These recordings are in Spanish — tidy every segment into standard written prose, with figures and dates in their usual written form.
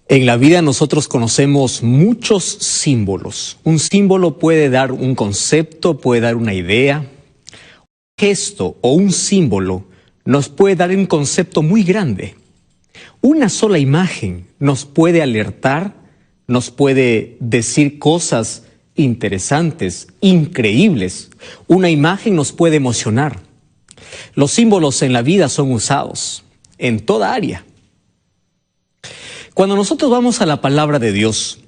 En la vida nosotros conocemos muchos símbolos. Un símbolo puede dar un concepto, puede dar una idea. Un gesto o un símbolo nos puede dar un concepto muy grande. Una sola imagen nos puede alertar, nos puede decir cosas interesantes, increíbles. Una imagen nos puede emocionar. Los símbolos en la vida son usados en toda área. Cuando nosotros vamos a la palabra de Dios,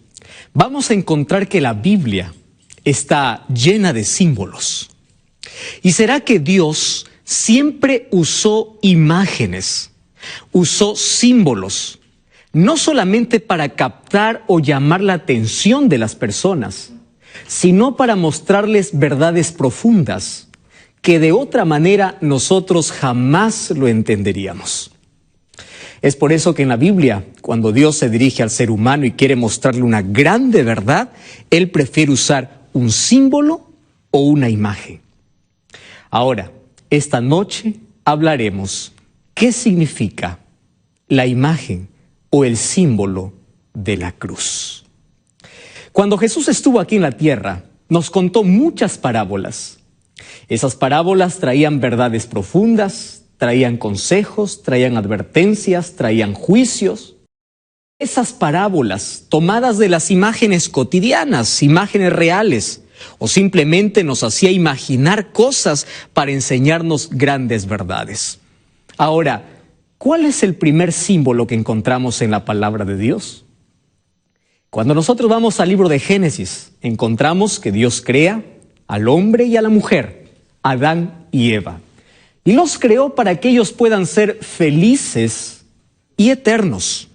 vamos a encontrar que la Biblia está llena de símbolos. ¿Y será que Dios siempre usó imágenes, usó símbolos, no solamente para captar o llamar la atención de las personas, sino para mostrarles verdades profundas que de otra manera nosotros jamás lo entenderíamos? Es por eso que en la Biblia, cuando Dios se dirige al ser humano y quiere mostrarle una grande verdad, Él prefiere usar un símbolo o una imagen. Ahora, esta noche hablaremos qué significa la imagen o el símbolo de la cruz. Cuando Jesús estuvo aquí en la tierra, nos contó muchas parábolas. Esas parábolas traían verdades profundas, traían consejos, traían advertencias, traían juicios. Esas parábolas, tomadas de las imágenes cotidianas, imágenes reales, o simplemente nos hacía imaginar cosas para enseñarnos grandes verdades. Ahora, ¿cuál es el primer símbolo que encontramos en la palabra de Dios? Cuando nosotros vamos al libro de Génesis, encontramos que Dios crea al hombre y a la mujer, Adán y Eva. Y los creó para que ellos puedan ser felices y eternos.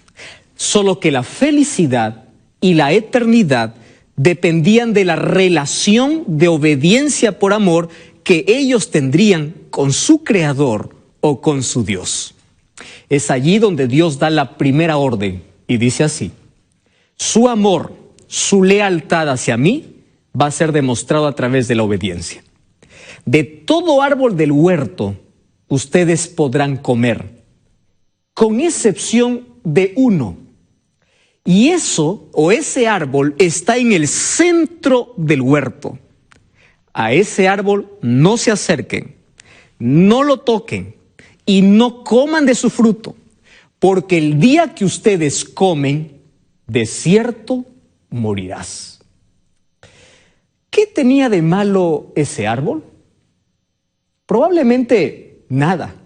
Solo que la felicidad y la eternidad dependían de la relación de obediencia por amor que ellos tendrían con su Creador o con su Dios. Es allí donde Dios da la primera orden y dice así: su amor, su lealtad hacia mí va a ser demostrado a través de la obediencia. De todo árbol del huerto ustedes podrán comer, con excepción de uno. Y ese árbol está en el centro del huerto. A ese árbol no se acerquen, no lo toquen y no coman de su fruto, porque el día que ustedes comen, de cierto morirás. ¿Qué tenía de malo ese árbol? Probablemente nada.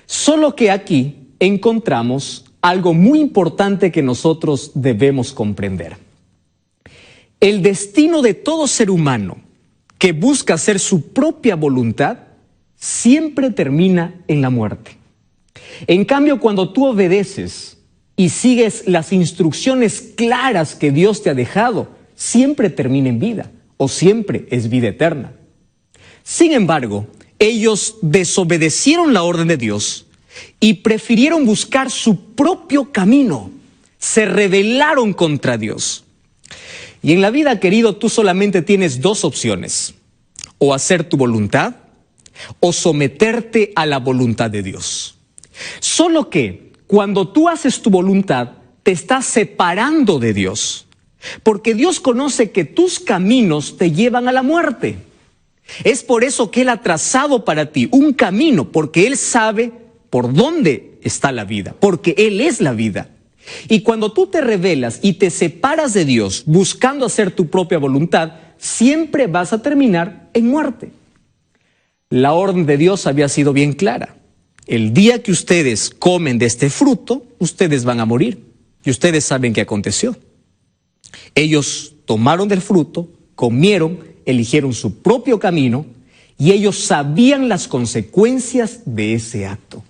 Solo que aquí encontramos algo muy importante que nosotros debemos comprender. El destino de todo ser humano que busca hacer su propia voluntad siempre termina en la muerte. En cambio, cuando tú obedeces y sigues las instrucciones claras que Dios te ha dejado, siempre termina en vida o siempre es vida eterna. Sin embargo, ellos desobedecieron la orden de Dios y prefirieron buscar su propio camino. Se rebelaron contra Dios. Y en la vida, querido, tú solamente tienes dos opciones: o hacer tu voluntad o someterte a la voluntad de Dios. Solo que cuando tú haces tu voluntad, te estás separando de Dios, porque Dios conoce que tus caminos te llevan a la muerte. Es por eso que Él ha trazado para ti un camino, porque Él sabe por dónde está la vida, porque Él es la vida. Y cuando tú te rebelas y te separas de Dios buscando hacer tu propia voluntad, siempre vas a terminar en muerte. La orden de Dios había sido bien clara: el día que ustedes comen de este fruto, ustedes van a morir. Y ustedes saben qué aconteció. Ellos tomaron del fruto, comieron, eligieron su propio camino y ellos sabían las consecuencias de ese acto.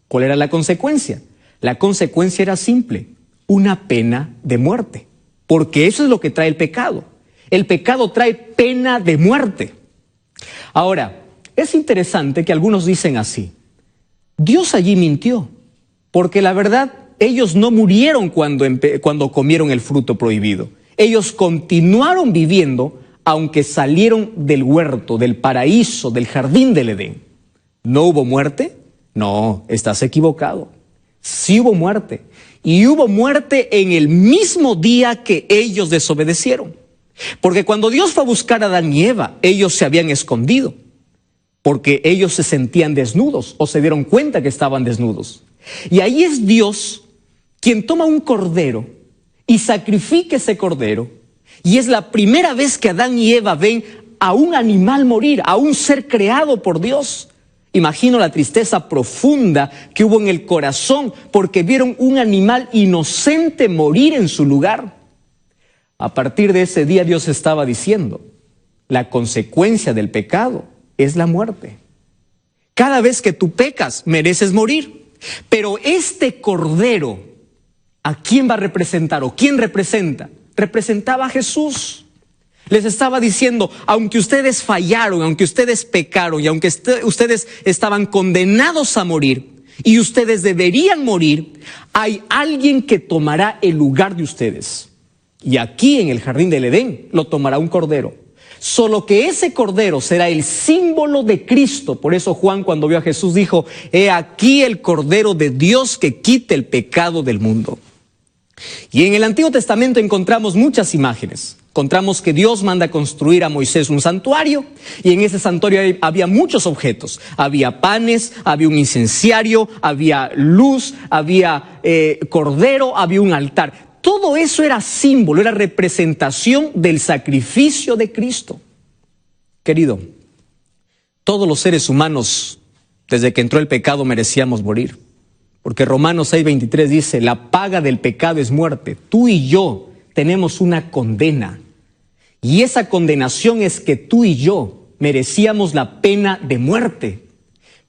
¿Cuál era la consecuencia? La consecuencia era simple: una pena de muerte. Porque eso es lo que trae el pecado. El pecado trae pena de muerte. Ahora, es interesante que algunos dicen así: Dios allí mintió, porque la verdad, ellos no murieron cuando comieron el fruto prohibido. Ellos continuaron viviendo aunque salieron del huerto, del paraíso, del jardín del Edén. ¿No hubo muerte? No, estás equivocado. Sí hubo muerte. Y hubo muerte en el mismo día que ellos desobedecieron. Porque cuando Dios fue a buscar a Adán y Eva, ellos se habían escondido. Porque ellos se sentían desnudos o se dieron cuenta que estaban desnudos. Y ahí es Dios quien toma un cordero y sacrifica ese cordero. Y es la primera vez que Adán y Eva ven a un animal morir, a un ser creado por Dios. Imagino la tristeza profunda que hubo en el corazón porque vieron un animal inocente morir en su lugar. A partir de ese día Dios estaba diciendo, la consecuencia del pecado es la muerte. Cada vez que tú pecas, mereces morir. Pero este cordero, ¿a quién va a representar o quién representa? Representaba a Jesús. Les estaba diciendo, aunque ustedes fallaron, aunque ustedes pecaron y aunque ustedes estaban condenados a morir y ustedes deberían morir, hay alguien que tomará el lugar de ustedes. Y aquí en el jardín del Edén lo tomará un cordero. Solo que ese cordero será el símbolo de Cristo. Por eso Juan, cuando vio a Jesús, dijo, he aquí el cordero de Dios que quita el pecado del mundo. Y en el Antiguo Testamento encontramos muchas imágenes. Encontramos que Dios manda a construir a Moisés un santuario y en ese santuario había muchos objetos. Había panes, había un incenciario, había luz, había cordero, había un altar. Todo eso era símbolo, era representación del sacrificio de Cristo. Querido, todos los seres humanos, desde que entró el pecado, merecíamos morir. Porque Romanos 6:23 dice, la paga del pecado es muerte. Tú y yo tenemos una condena. Y esa condenación es que tú y yo merecíamos la pena de muerte.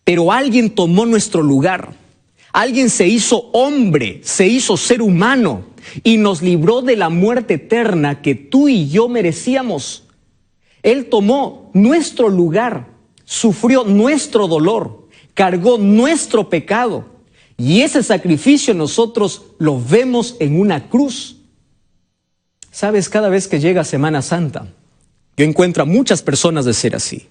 Pero alguien tomó nuestro lugar. Alguien se hizo hombre, se hizo ser humano y nos libró de la muerte eterna que tú y yo merecíamos. Él tomó nuestro lugar, sufrió nuestro dolor, cargó nuestro pecado. Y ese sacrificio nosotros lo vemos en una cruz. Sabes, cada vez que llega Semana Santa, yo encuentro a muchas personas de ser así.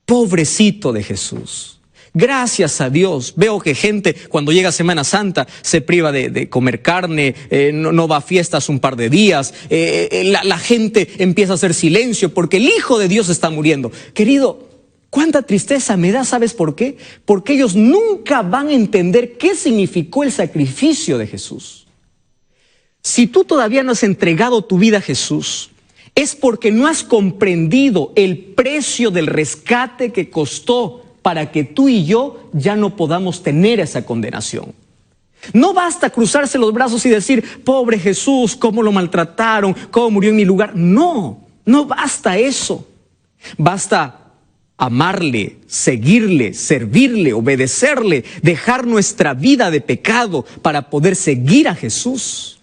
Pobrecito de Jesús. Gracias a Dios. Veo que gente cuando llega Semana Santa se priva de comer carne, no va a fiestas un par de días. La gente empieza a hacer silencio porque el Hijo de Dios está muriendo. Querido, cuánta tristeza me da, ¿sabes por qué? Porque ellos nunca van a entender qué significó el sacrificio de Jesús. Si tú todavía no has entregado tu vida a Jesús, es porque no has comprendido el precio del rescate que costó para que tú y yo ya no podamos tener esa condenación. No basta cruzarse los brazos y decir, pobre Jesús, cómo lo maltrataron, cómo murió en mi lugar. No, no basta eso. Basta amarle, seguirle, servirle, obedecerle, dejar nuestra vida de pecado para poder seguir a Jesús.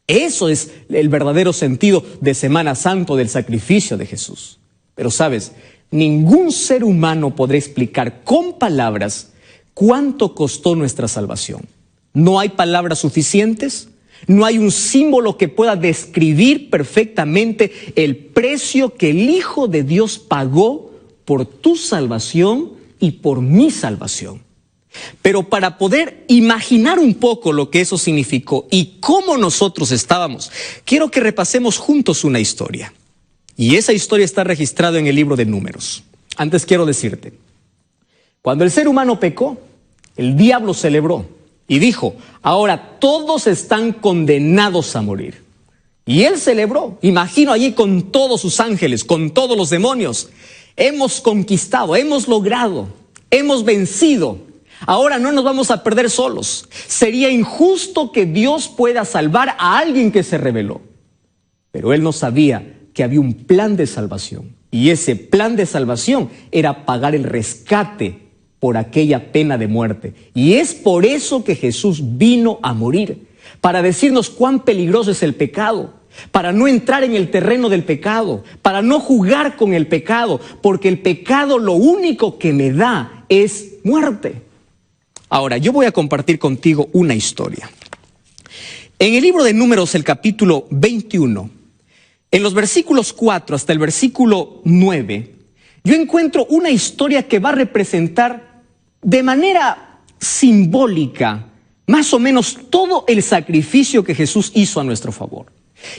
Eso es el verdadero sentido de Semana Santa, del sacrificio de Jesús. Pero sabes, ningún ser humano podrá explicar con palabras cuánto costó nuestra salvación. No hay palabras suficientes, no hay un símbolo que pueda describir perfectamente el precio que el Hijo de Dios pagó por tu salvación y por mi salvación. Pero para poder imaginar un poco lo que eso significó y cómo nosotros estábamos, quiero que repasemos juntos una historia. Y esa historia está registrada en el libro de Números. Antes quiero decirte, cuando el ser humano pecó, el diablo celebró y dijo, ahora todos están condenados a morir. Y él celebró, imagino allí con todos sus ángeles, con todos los demonios. Hemos conquistado, hemos logrado, hemos vencido. Ahora no nos vamos a perder solos. Sería injusto que Dios pueda salvar a alguien que se rebeló. Pero él no sabía que había un plan de salvación. Y ese plan de salvación era pagar el rescate por aquella pena de muerte. Y es por eso que Jesús vino a morir. Para decirnos cuán peligroso es el pecado. Para no entrar en el terreno del pecado. Para no jugar con el pecado. Porque el pecado lo único que me da es muerte. Ahora, yo voy a compartir contigo una historia. En el libro de Números, el capítulo 21, en los versículos 4 hasta el versículo 9, yo encuentro una historia que va a representar de manera simbólica más o menos todo el sacrificio que Jesús hizo a nuestro favor.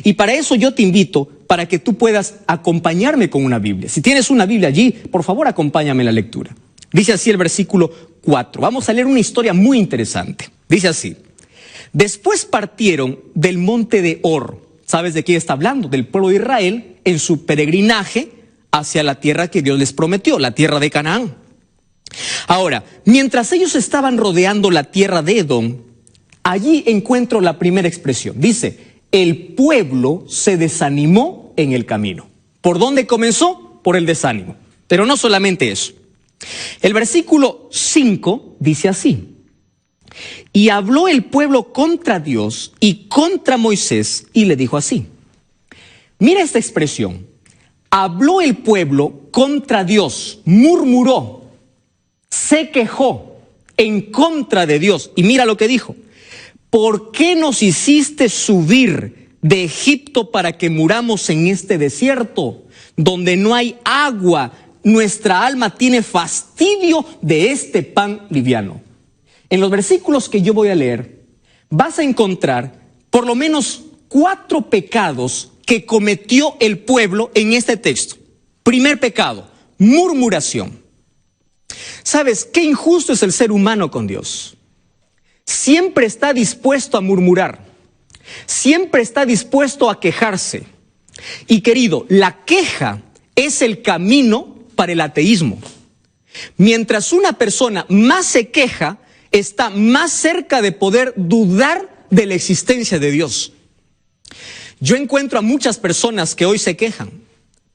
Y para eso yo te invito para que tú puedas acompañarme con una Biblia. Si tienes una Biblia allí, por favor acompáñame en la lectura. Dice así el versículo 4. Vamos a leer una historia muy interesante. Dice así: después partieron del monte de Hor. ¿Sabes de quién está hablando? Del pueblo de Israel en su peregrinaje hacia la tierra que Dios les prometió, la tierra de Canaán. Ahora, mientras ellos estaban rodeando la tierra de Edom, allí encuentro la primera expresión. Dice: el pueblo se desanimó en el camino. ¿Por dónde comenzó? Por el desánimo. Pero no solamente eso. El versículo 5 dice así: y habló el pueblo contra Dios y contra Moisés y le dijo así. Mira esta expresión. Habló el pueblo contra Dios, murmuró, se quejó en contra de Dios. Y mira lo que dijo: ¿por qué nos hiciste subir de Egipto para que muramos en este desierto, donde no hay agua? Nuestra alma tiene fastidio de este pan liviano. En los versículos que yo voy a leer, vas a encontrar por lo menos 4 pecados que cometió el pueblo en este texto. Primer pecado: murmuración. ¿Sabes qué injusto es el ser humano con Dios? Siempre está dispuesto a murmurar, siempre está dispuesto a quejarse. Y querido, la queja es el camino para el ateísmo. Mientras una persona más se queja, está más cerca de poder dudar de la existencia de Dios. Yo encuentro a muchas personas que hoy se quejan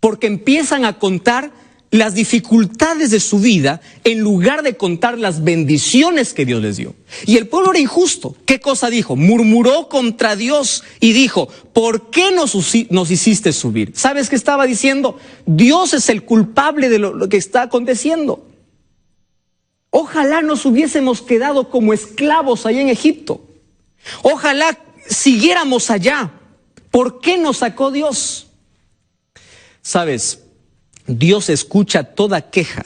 porque empiezan a contar las dificultades de su vida en lugar de contar las bendiciones que Dios les dio. Y el pueblo era injusto. ¿Qué cosa dijo? Murmuró contra Dios y dijo: ¿por qué nos hiciste subir? ¿Sabes qué estaba diciendo? Dios es el culpable de lo que está aconteciendo. Ojalá nos hubiésemos quedado como esclavos allá en Egipto. Ojalá siguiéramos allá. ¿Por qué nos sacó Dios? ¿Sabes? Dios escucha toda queja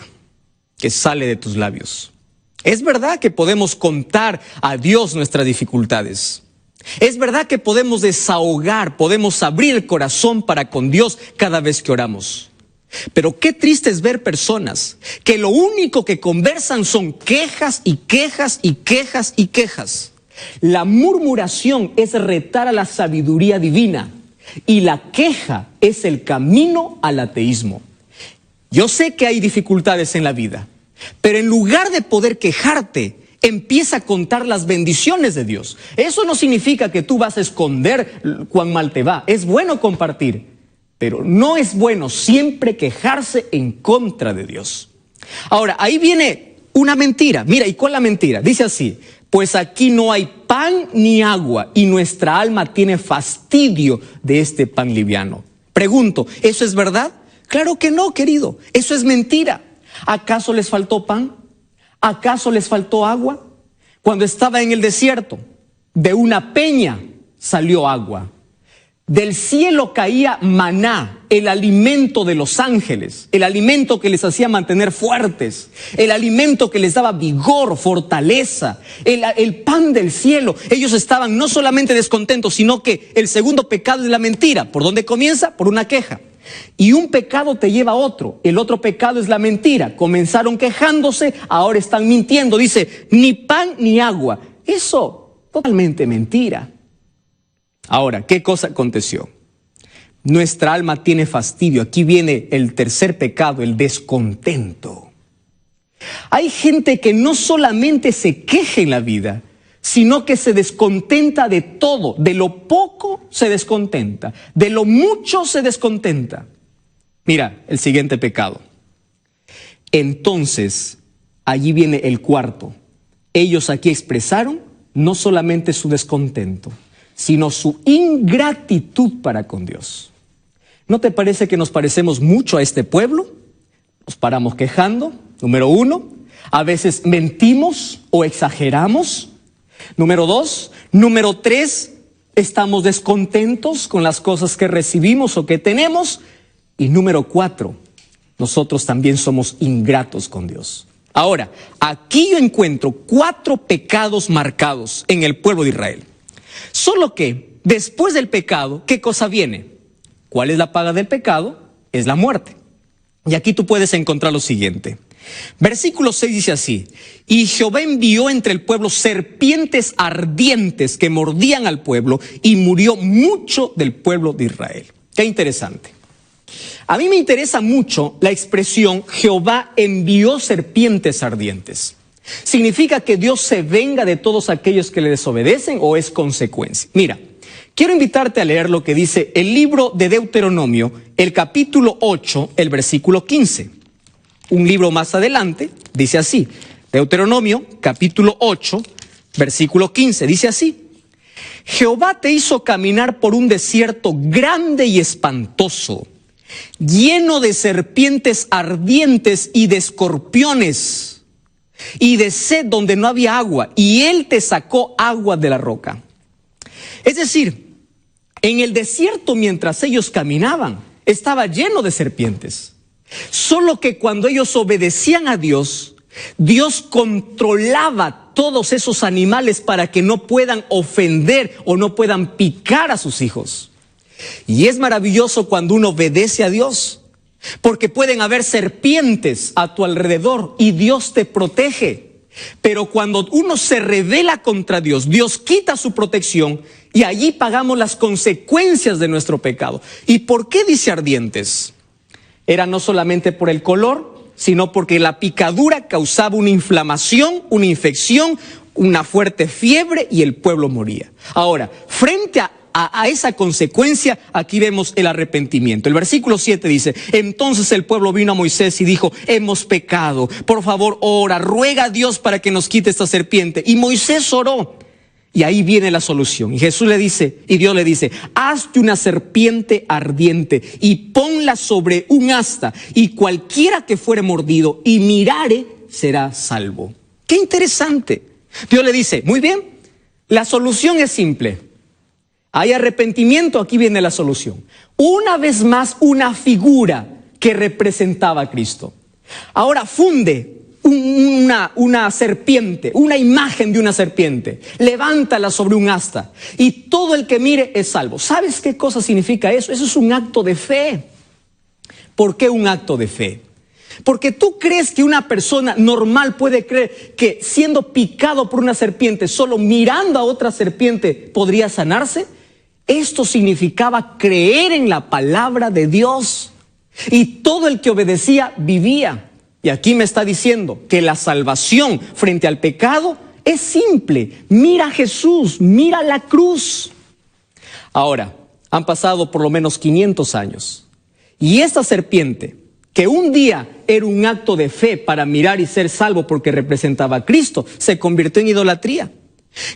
que sale de tus labios. Es verdad que podemos contar a Dios nuestras dificultades. Es verdad que podemos desahogar, podemos abrir el corazón para con Dios cada vez que oramos. Pero qué triste es ver personas que lo único que conversan son quejas y quejas y quejas y quejas. La murmuración es retar a la sabiduría divina y la queja es el camino al ateísmo. Yo sé que hay dificultades en la vida, pero en lugar de poder quejarte, empieza a contar las bendiciones de Dios. Eso no significa que tú vas a esconder cuán mal te va. Es bueno compartir, pero no es bueno siempre quejarse en contra de Dios. Ahora, ahí viene una mentira. Mira, ¿y cuál es la mentira? Dice así: pues aquí no hay pan ni agua y nuestra alma tiene fastidio de este pan liviano. Pregunto, ¿eso es verdad? Claro que no, querido. Eso es mentira. ¿Acaso les faltó pan? ¿Acaso les faltó agua? Cuando estaba en el desierto, de una peña salió agua. Del cielo caía maná, el alimento de los ángeles, el alimento que les hacía mantener fuertes, el alimento que les daba vigor, fortaleza, el pan del cielo. Ellos estaban no solamente descontentos, sino que el segundo pecado es la mentira. ¿Por dónde comienza? Por una queja. Y un pecado te lleva a otro. El otro pecado es la mentira. Comenzaron quejándose, ahora están mintiendo. Dice, ni pan ni agua. Eso, totalmente mentira. Ahora, ¿qué cosa aconteció? Nuestra alma tiene fastidio. Aquí viene el tercer pecado, el descontento. Hay gente que no solamente se queja en la vida, sino que se descontenta de todo. De lo poco se descontenta, de lo mucho se descontenta. Mira, el siguiente pecado. Entonces, allí viene el cuarto. Ellos aquí expresaron no solamente su descontento, sino su ingratitud para con Dios. ¿No te parece que nos parecemos mucho a este pueblo? Nos paramos quejando, número 1. A veces mentimos o exageramos. Número 2. Número 3. Estamos descontentos con las cosas que recibimos o que tenemos. Y número 4. Nosotros también somos ingratos con Dios. Ahora, aquí yo encuentro 4 pecados marcados en el pueblo de Israel. Solo que después del pecado, ¿qué cosa viene? ¿Cuál es la paga del pecado? Es la muerte. Y aquí tú puedes encontrar lo siguiente. Versículo 6 dice así: y Jehová envió entre el pueblo serpientes ardientes que mordían al pueblo, y murió mucho del pueblo de Israel. Qué interesante. A mí me interesa mucho la expresión Jehová envió serpientes ardientes. ¿Significa que Dios se venga de todos aquellos que le desobedecen o es consecuencia? Mira, quiero invitarte a leer lo que dice el libro de Deuteronomio, el capítulo 8, el versículo 15. Un libro más adelante dice así, Deuteronomio capítulo 8, versículo 15, dice así: Jehová te hizo caminar por un desierto grande y espantoso, lleno de serpientes ardientes y de escorpiones, y de sed donde no había agua, y él te sacó agua de la roca. Es decir, en el desierto mientras ellos caminaban, estaba lleno de serpientes. Solo que cuando ellos obedecían a Dios, Dios controlaba todos esos animales para que no puedan ofender o no puedan picar a sus hijos. Y es maravilloso cuando uno obedece a Dios, porque pueden haber serpientes a tu alrededor y Dios te protege. Pero cuando uno se rebela contra Dios, Dios quita su protección y allí pagamos las consecuencias de nuestro pecado. ¿Y por qué dice ardientes? Era no solamente por el color, sino porque la picadura causaba una inflamación, una infección, una fuerte fiebre y el pueblo moría. Ahora, frente a esa consecuencia, aquí vemos el arrepentimiento. El versículo 7 dice: entonces el pueblo vino a Moisés y dijo: hemos pecado, por favor ora, ruega a Dios para que nos quite esta serpiente. Y Moisés oró. Y ahí viene la solución. Y Jesús le dice, y Dios le dice: hazte una serpiente ardiente y ponla sobre un asta, y cualquiera que fuere mordido y mirare será salvo. Qué interesante. Dios le dice: muy bien, la solución es simple. Hay arrepentimiento, aquí viene la solución. Una vez más, una figura que representaba a Cristo. Ahora funde una serpiente, una imagen de una serpiente, levántala sobre un asta y todo el que mire es salvo. ¿Sabes qué cosa significa eso? Eso es un acto de fe. ¿Por qué un acto de fe? Porque tú crees que una persona normal puede creer que siendo picado por una serpiente, solo mirando a otra serpiente podría sanarse. Esto significaba creer en la palabra de Dios, y todo el que obedecía vivía. Y aquí me está diciendo que la salvación frente al pecado es simple. Mira a Jesús, mira la cruz. Ahora, han pasado por lo menos 500 años. Y esta serpiente, que un día era un acto de fe para mirar y ser salvo porque representaba a Cristo, se convirtió en idolatría.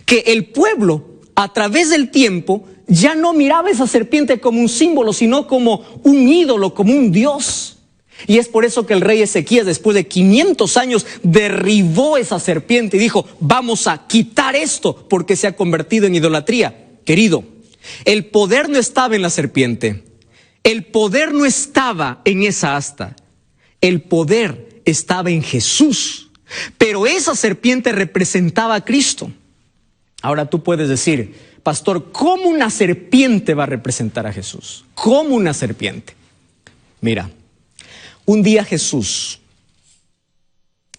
Que el pueblo, a través del tiempo, ya no miraba esa serpiente como un símbolo, sino como un ídolo, como un dios. Y es por eso que el rey Ezequías, después de 500 años, derribó esa serpiente y dijo: vamos a quitar esto porque se ha convertido en idolatría. Querido, el poder no estaba en la serpiente, el poder no estaba en esa asta, el poder estaba en Jesús. Pero esa serpiente representaba a Cristo. Ahora tú puedes decir: pastor, ¿cómo una serpiente va a representar a Jesús? ¿Cómo una serpiente? Mira, un día Jesús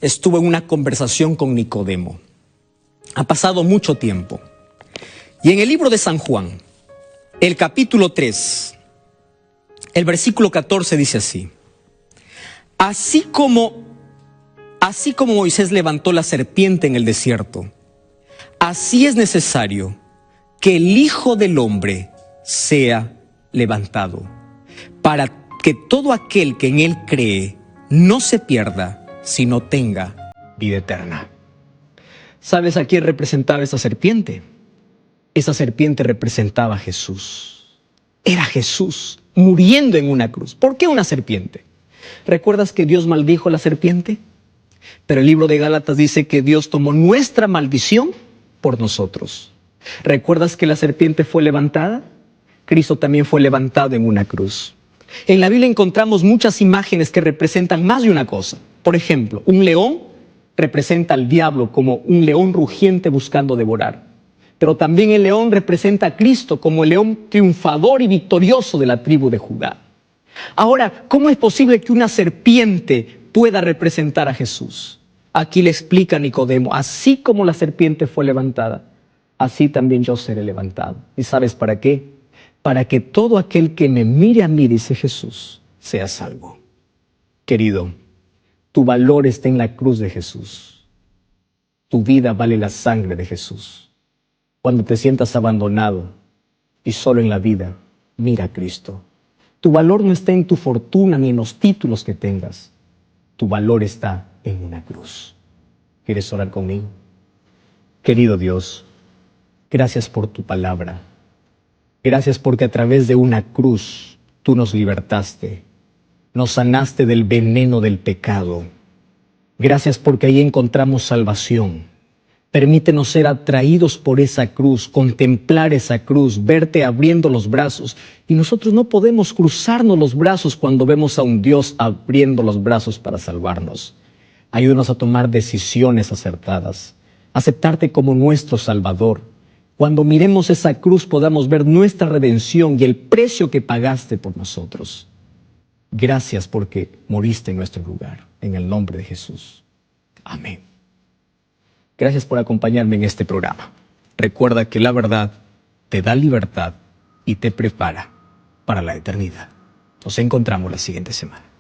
estuvo en una conversación con Nicodemo. Ha pasado mucho tiempo. Y en el libro de San Juan, el capítulo 3, el versículo 14 dice así: Así como Moisés levantó la serpiente en el desierto, así es necesario que el Hijo del Hombre sea levantado, para que todo aquel que en él cree no se pierda, sino tenga vida eterna. ¿Sabes a quién representaba esa serpiente? Esa serpiente representaba a Jesús. Era Jesús muriendo en una cruz. ¿Por qué una serpiente? ¿Recuerdas que Dios maldijo a la serpiente? Pero el libro de Gálatas dice que Dios tomó nuestra maldición por nosotros. ¿Recuerdas que la serpiente fue levantada? Cristo también fue levantado en una cruz. En la Biblia encontramos muchas imágenes que representan más de una cosa. Por ejemplo, un león representa al diablo como un león rugiente buscando devorar. Pero también el león representa a Cristo como el león triunfador y victorioso de la tribu de Judá. Ahora, ¿cómo es posible que una serpiente pueda representar a Jesús? Aquí le explica Nicodemo, así como la serpiente fue levantada, así también yo seré levantado. ¿Y sabes para qué? Para que todo aquel que me mire a mí, dice Jesús, sea salvo. Querido, tu valor está en la cruz de Jesús. Tu vida vale la sangre de Jesús. Cuando te sientas abandonado y solo en la vida, mira a Cristo. Tu valor no está en tu fortuna ni en los títulos que tengas. Tu valor está en una cruz. ¿Quieres orar conmigo? Querido Dios, gracias por tu palabra. Gracias porque a través de una cruz tú nos libertaste. Nos sanaste del veneno del pecado. Gracias porque ahí encontramos salvación. Permítenos ser atraídos por esa cruz, contemplar esa cruz, verte abriendo los brazos. Y nosotros no podemos cruzarnos los brazos cuando vemos a un Dios abriendo los brazos para salvarnos. Ayúdanos a tomar decisiones acertadas, aceptarte como nuestro Salvador. Cuando miremos esa cruz podamos ver nuestra redención y el precio que pagaste por nosotros. Gracias porque moriste en nuestro lugar, en el nombre de Jesús. Amén. Gracias por acompañarme en este programa. Recuerda que la verdad te da libertad y te prepara para la eternidad. Nos encontramos la siguiente semana.